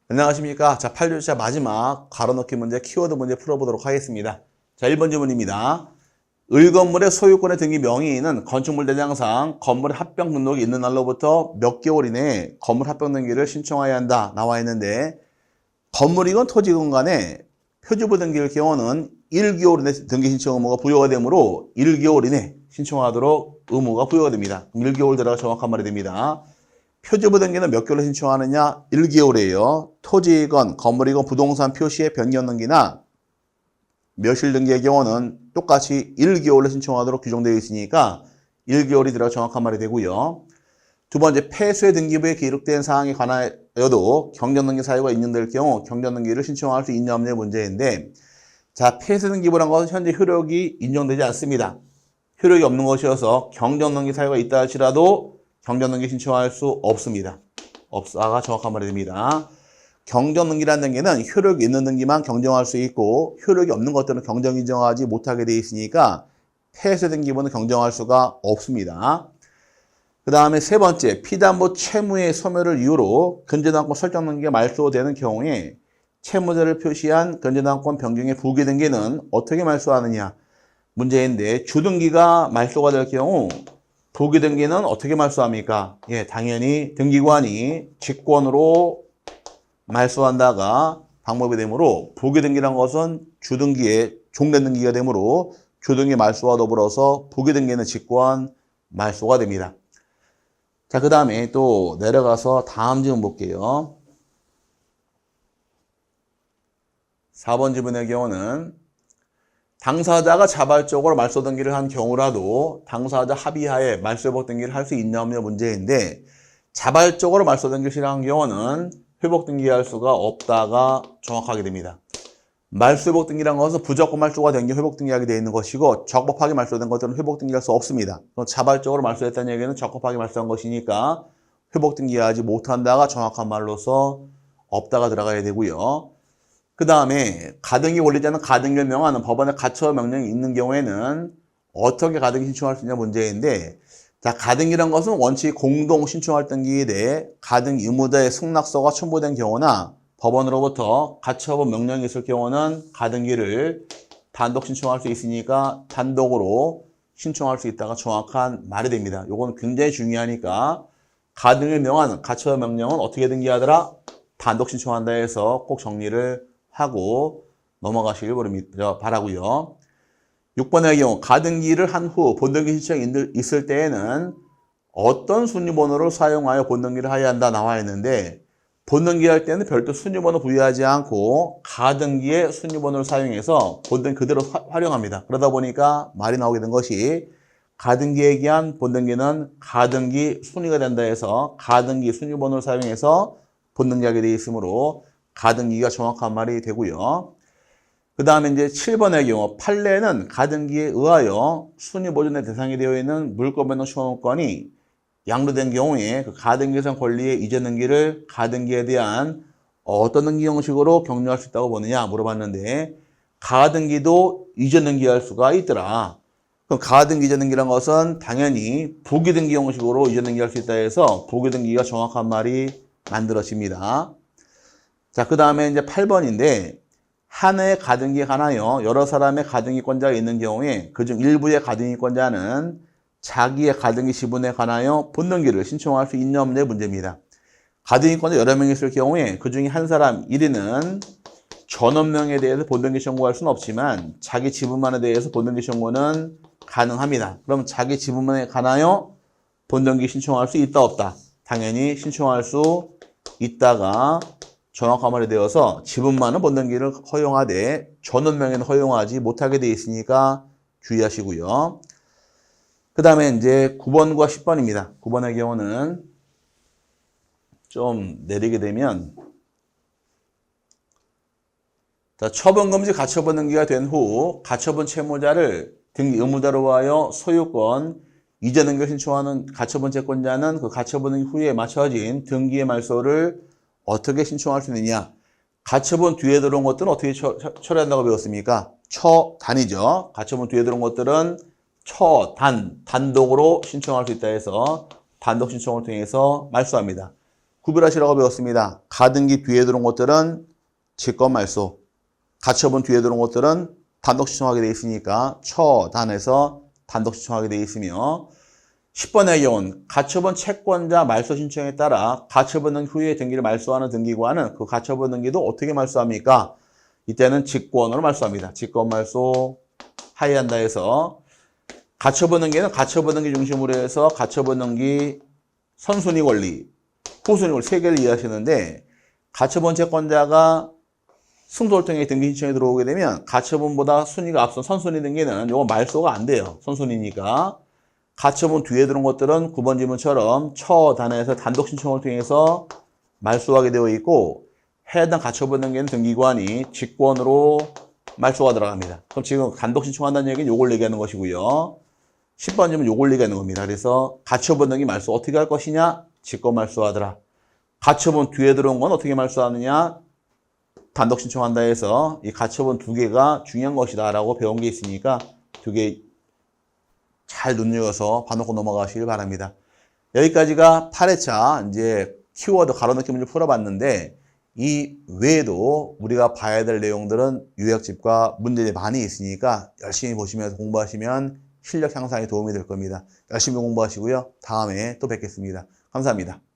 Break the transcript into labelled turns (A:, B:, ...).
A: 안녕하십니까. 자, 8주차 마지막 가로넣기 문제, 키워드 문제 풀어보도록 하겠습니다. 자, 1번 질문입니다. 을건물의 소유권의 등기 명의인은 건축물 대장상 건물의 합병 등록이 있는 날로부터 몇 개월 이내에 건물 합병 등기를 신청해야 한다 나와 있는데, 건물이건 토지건 간에 표지부 등기일 경우는 1개월 이내 등기 신청 의무가 부여가 되므로 1개월 이내 신청하도록 의무가 부여가 됩니다. 1개월 들어가 정확한 말이 됩니다. 표지부 등기는 몇 개월로 신청하느냐? 1개월이에요. 토지건, 건물이건 부동산 표시의 변경 등기나 멸실 등기의 경우는 똑같이 1개월로 신청하도록 규정되어 있으니까 1개월이 들어가 정확한 말이 되고요. 두 번째, 폐쇄 등기부에 기록된 사항에 관하여도 경정등기 사유가 인정될 경우 경정등기를 신청할 수 있냐 없냐의 문제인데, 자, 폐쇄 등기부란 것은 현재 효력이 인정되지 않습니다. 효력이 없는 것이어서 경정등기 사유가 있다 할지라도 경정등기 신청할 수 없습니다. 없다가 정확한 말이 됩니다. 경정등기라는 등기는 효력이 있는 등기만 경정할 수 있고 효력이 없는 것들은 경정 인정하지 못하게 되어 있으니까 폐쇄 등기부는 경정할 수가 없습니다. 그 다음에 세 번째, 피담보 채무의 소멸을 이유로 근저당권 설정 등기가 말소되는 경우에 채무자를 표시한 근저당권 변경의 부기 등기는 어떻게 말소하느냐 문제인데, 주등기가 말소가 될 경우 부기 등기는 어떻게 말소합니까? 예, 당연히 등기관이 직권으로 말소한다가 방법이 되므로, 부기 등기란 것은 주등기의 종된 등기가 되므로 주등기 말소와 더불어서 부기 등기는 직권 말소가 됩니다. 자, 그 다음에 또 내려가서 다음 질문 볼게요. 4번 질문의 경우는 당사자가 자발적으로 말소 등기를 한 경우라도 당사자 합의하에 말소 회복 등기를 할 수 있냐 없냐 문제인데, 자발적으로 말소 등기를 실행한 경우는 회복 등기할 수가 없다가 정확하게 됩니다. 말소 회복 등기란 것은 부적법 말소가 된 경우 회복 등기하게 되어 있는 것이고, 적법하게 말소된 것들은 회복 등기할 수 없습니다. 자발적으로 말소했다는 얘기는 적법하게 말소한 것이니까 회복 등기하지 못한다가 정확한 말로서 없다가 들어가야 되고요. 그 다음에 가등기 올리지 않은 가등기를 명하는 법원의 가처 명령이 있는 경우에는 어떻게 가등기 신청할 수 있냐 문제인데, 자, 가등기란 것은 원칙 공동 신청할 등기에 대해 가등기 의무자의 승낙서가 첨부된 경우나 법원으로부터 가처분 명령이 있을 경우는 가등기를 단독 신청할 수 있으니까 단독으로 신청할 수 있다가 정확한 말이 됩니다. 이건 굉장히 중요하니까 가등기를 명하는 가처 명령은 어떻게 등기하더라? 단독 신청한다 해서 꼭 정리를 하고 넘어가시길 바라고요. 6번의 경우 가등기를 한 후 본등기 신청이 있을 때에는 어떤 순위번호를 사용하여 본등기를 해야 한다 나와 있는데, 본등기 할 때는 별도 순위번호 부여하지 않고 가등기의 순위번호를 사용해서 본등기 그대로 활용합니다. 그러다 보니까 말이 나오게 된 것이, 가등기에 기한 본등기는 가등기 순위가 된다 해서 가등기 순위번호를 사용해서 본등기하게 되어 있으므로 가등기가 정확한 말이 되고요. 그 다음에 이제 7번의 경우, 판례는 가등기에 의하여 순위 보존의 대상이 되어 있는 물권 변동 시효권이 양도된 경우에 그 가등기상 권리의 이전 등기를 가등기에 대한 어떤 등기 형식으로 격려할 수 있다고 보느냐 물어봤는데, 가등기도 이전 등기할 수가 있더라. 그럼 가등기 이전 등기란 것은 당연히 부기 등기 형식으로 이전 등기할 수 있다 해서 부기 등기가 정확한 말이 만들어집니다. 자, 그 다음에 이제 8번인데, 한 해의 가등기에 관하여 여러 사람의 가등기권자가 있는 경우에 그중 일부의 가등기권자는 자기의 가등기 지분에 관하여 본등기를 신청할 수 있냐 없냐의 문제입니다. 가등기권자 여러 명이 있을 경우에 그 중에 한 사람 1위는 전원명에 대해서 본등기 청구할 수는 없지만 자기 지분만에 대해서 본등기 청구는 가능합니다. 그럼 자기 지분만에 관하여 본등기 신청할 수 있다 없다? 당연히 신청할 수 있다가 정확한 말이 되어서 지분만은 본등기를 허용하되 전원명에는 허용하지 못하게 되어 있으니까 주의하시고요. 그 다음에 이제 9번과 10번입니다. 9번의 경우는 좀 내리게 되면, 자, 처분금지 가처분 등기가 된 후 가처분 채무자를 등기 의무자로 하여 소유권 이전 등기를 신청하는 가처분 채권자는 그 가처분 등기 후에 맞춰진 등기의 말소를 어떻게 신청할 수 있느냐? 가처분 뒤에 들어온 것들은 어떻게 처리한다고 배웠습니까? 처단이죠. 가처분 뒤에 들어온 것들은 단독으로 신청할 수 있다 해서 단독 신청을 통해서 말소합니다. 구별하시라고 배웠습니다. 가등기 뒤에 들어온 것들은 직권 말소, 가처분 뒤에 들어온 것들은 단독 신청하게 되어 있으니까 처단에서 단독 신청하게 되어 있으며 10번의 경우는 가처분 채권자 말소 신청에 따라 가처분 등 후에 등기를 말소하는 등기관은 그 가처분 등기도 어떻게 말소합니까? 이때는 직권으로 말소합니다. 직권 말소 하회한다 해서 가처분 등기는 가처분 등기 중심으로 해서 가처분 등기 선순위 권리, 후순위 권리 세 개를 이해하시는데 가처분 채권자가 승소를 통해 등기 신청에 들어오게 되면 가처분보다 순위가 앞선 선순위 등기는 요거 말소가 안 돼요. 선순위니까. 가처분 뒤에 들어온 것들은 9번 지문처럼 처단에서 단독 신청을 통해서 말소하게 되어 있고 해당 가처분 등기는 등기관이 직권으로 말소가 들어갑니다. 그럼 지금 단독 신청한다는 얘기는 요걸 얘기하는 것이고요. 10번 지문 요걸 얘기하는 겁니다. 그래서 가처분 등기 말소 어떻게 할 것이냐? 직권 말소하더라. 가처분 뒤에 들어온 건 어떻게 말소하느냐? 단독 신청한다 해서 이 가처분 두 개가 중요한 것이다 라고 배운 게 있으니까 두 개 잘 눈여겨서 봐놓고 넘어가시길 바랍니다. 여기까지가 8회차 이제 키워드 가로넣기 문제 풀어봤는데 이 외에도 우리가 봐야 될 내용들은 요약집과 문제들이 많이 있으니까 열심히 보시면서 공부하시면 실력 향상에 도움이 될 겁니다. 열심히 공부하시고요. 다음에 또 뵙겠습니다. 감사합니다.